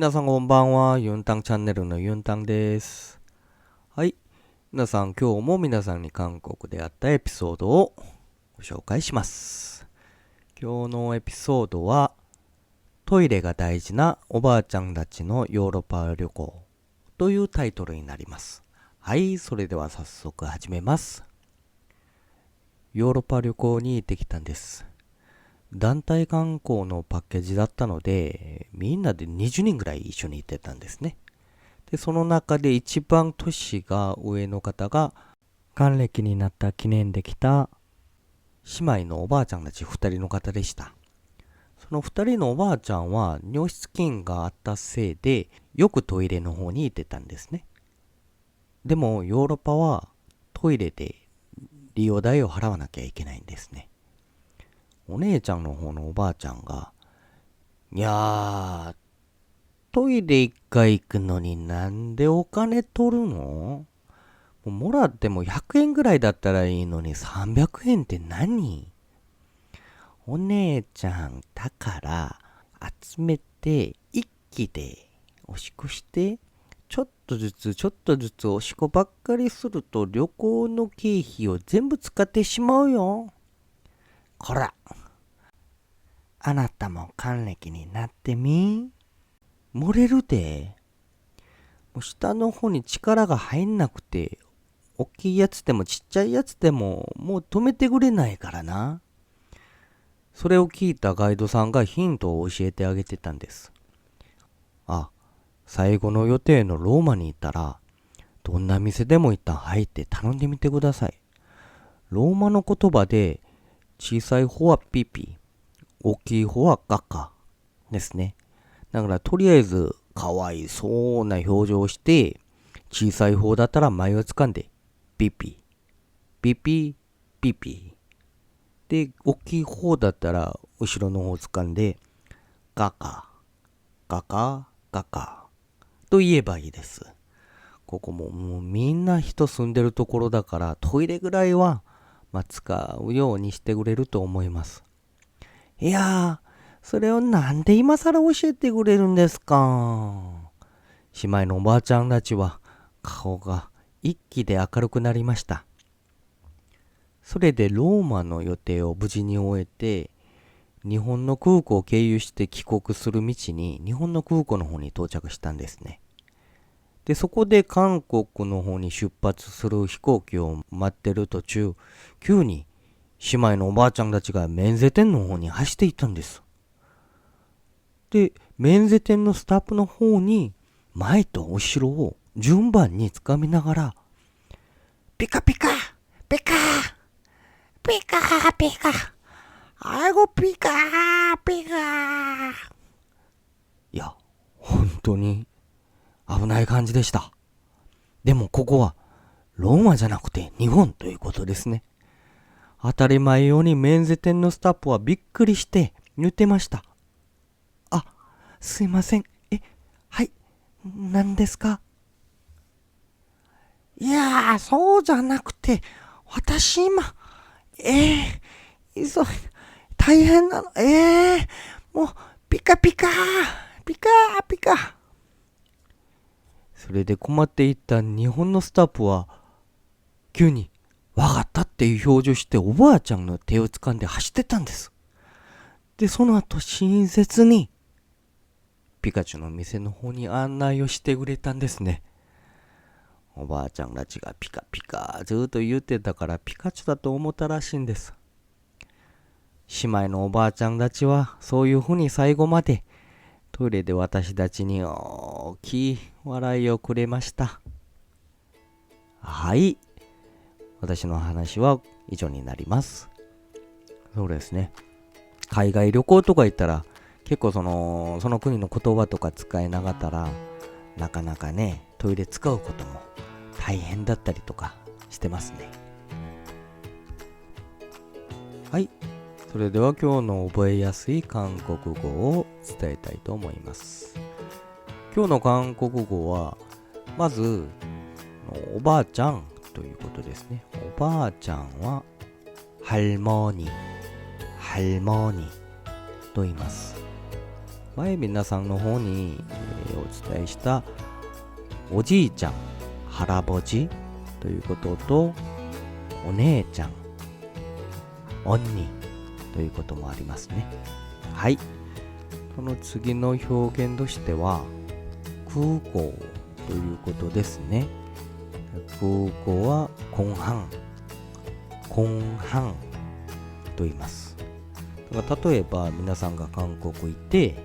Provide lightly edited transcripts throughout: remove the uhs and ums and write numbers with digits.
皆さんこんばんは。ユンタンチャンネルのユンタンです。はい。皆さん今日も皆さんに韓国であったエピソードをご紹介します。今日のエピソードはトイレが大事なおばあちゃんたちのヨーロッパ旅行というタイトルになります。はい。それでは早速始めます。ヨーロッパ旅行に行ってきたんです。団体観光のパッケージだったので、みんなで20人ぐらい一緒に行ってたんですね。で、その中で一番年が上の方が、還暦になった記念で来た姉妹のおばあちゃんたち2人の方でした。その2人のおばあちゃんは尿失禁があったせいで、よくトイレの方に行ってたんですね。でもヨーロッパはトイレで利用代を払わなきゃいけないんですね。お姉ちゃんの方のおばあちゃんが、いやー、トイレ一回行くのになんでお金取るの？もらっても100円ぐらいだったらいいのに300円って何？お姉ちゃんだから集めて一気でおしっこして、ちょっとずつおしっこばっかりすると旅行の経費を全部使ってしまうよ。こら、あなたも還暦になってみ。漏れるで。もう下の方に力が入んなくて、大きいやつでもちっちゃいやつでももう止めてくれないからな。それを聞いたガイドさんがヒントを教えてあげてたんです。あ、最後の予定のローマに行ったら、どんな店でも一旦入って頼んでみてください。ローマの言葉で、小さい方はピピ、大きい方はガッカですね。だからとりあえずかわいそうな表情をして、小さい方だったら前を掴んで、ピピ、ピピ、ピピ。で、大きい方だったら後ろの方を掴んで、ガカ、ガカ、ガカと言えばいいです。ここもうみんな人住んでるところだからトイレぐらいは、使うようにしてくれると思います。いやー、それをなんで今更教えてくれるんですか？姉妹のおばあちゃんたちは顔が一気で明るくなりました。それでローマの予定を無事に終えて、日本の空港を経由して帰国する道に日本の空港の方に到着したんですね。で、そこで韓国の方に出発する飛行機を待ってる途中、急に姉妹のおばあちゃんたちが免税店の方に走っていったんです。で、免税店のスタッフの方に前と後ろを順番に掴みながら、ピカピカピカピカピカあいごピカピカ。いや、本当に危ない感じでした。でもここはローマじゃなくて日本ということですね。当たり前ように免税店のスタッフはびっくりして言ってました。あ、すいません。はい、何ですか？いやー、そうじゃなくて、私今、急い、大変なの、もう、ピカピカピカピカ。それで困っていった日本のスタッフは、急に、わかったっていう表情しておばあちゃんの手を掴んで走ってったんです。で、その後親切に、ピカチュウの店の方に案内をしてくれたんですね。おばあちゃんたちがピカピカずっと言ってたからピカチュウだと思ったらしいんです。姉妹のおばあちゃんたちはそういうふうに最後までトイレで私たちに大きい笑いをくれました。はい。私の話は以上になります。そうですね。海外旅行とか行ったら結構その国の言葉とか使いながらなかなかね、トイレ使うことも大変だったりとかしてますね。はい。それでは今日の覚えやすい韓国語を伝えたいと思います。今日の韓国語は、まず、おばあちゃんということですね。おばあちゃんは、할머니、할머니と言います。前皆さんの方に、でお伝えしたおじいちゃん、할아버지ということと、お姉ちゃん、언니ということもありますね。はい。その次の表現としては、空港ということですね。空港は공항と言います。だから例えば皆さんが韓国行って、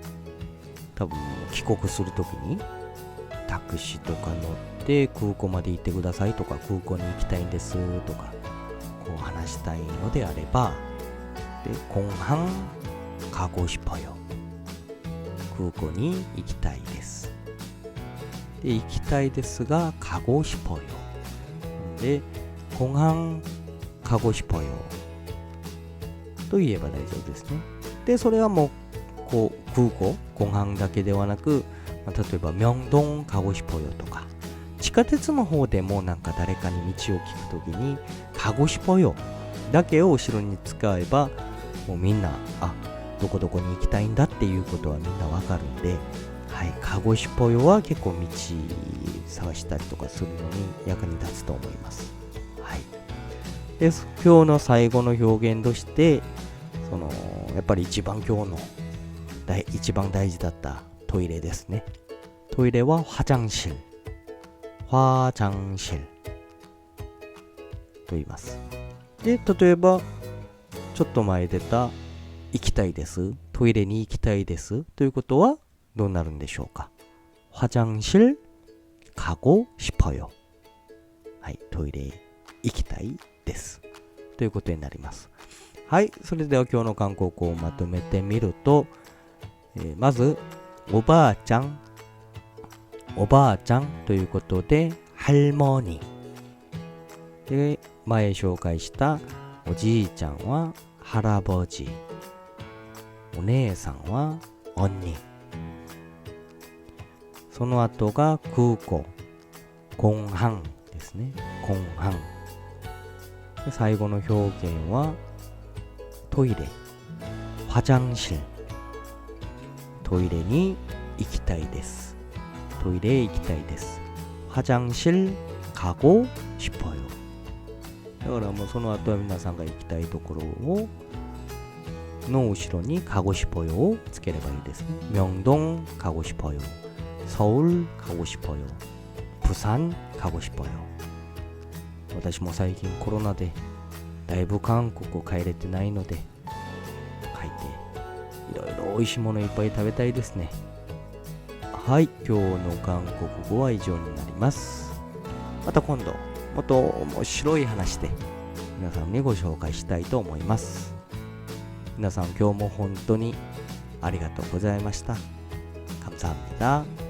多分帰国するときにタクシーとか乗って空港まで行ってくださいとか、空港に行きたいんですとか、こう話したいのであれば、で、공항 가고 싶어요。空港に行きたいです。で、行きたいですが、가고 싶어요。で、공항 가고 싶어요。と言えば大丈夫ですね。で、それはもう、こう、空港、공항だけではなく、例えば、명동 가고 싶어요とか、地下鉄の方でもなんか誰かに道を聞くときに、가고 싶어요だけを後ろに使えば、もうみんな、どこどこに行きたいんだっていうことはみんなわかるんで、はい、가고 싶어요は結構道探したりとかするのに役に立つと思います。はい。で、今日の最後の表現として、やっぱり一番今日の一番大事だったトイレですね。トイレは화장실と言います。で、例えばちょっと前出た行きたいです、トイレに行きたいですということはどうなるんでしょうか。화장실 가고 싶어요。はい、トイレ行きたいですということになります。はい、それでは今日の韓国語をまとめてみると、まずおばあちゃんということで할머니。で、前紹介したおじいちゃんは할아버지、お姉さんは언니。その後が空港、공항ですね。공항。で、最後の表現はトイレ、화장실。トイレに行きたいです。トイレ行きたいです。화장실 가고 싶어요。だからもうその後は皆さんが行きたいところの後ろに가고 싶어요をつければいいですね。명동 가고 싶어요。서울 가고 싶어요。부산 가고 싶어요。私も最近コロナでだいぶ韓国を帰れてないので、書いていろいろ美味しいものいっぱい食べたいですね。はい、今日の韓国語は以上になります。また今度もっと面白い話で皆さんにご紹介したいと思います。皆さん今日も本当にありがとうございました。감사합니다。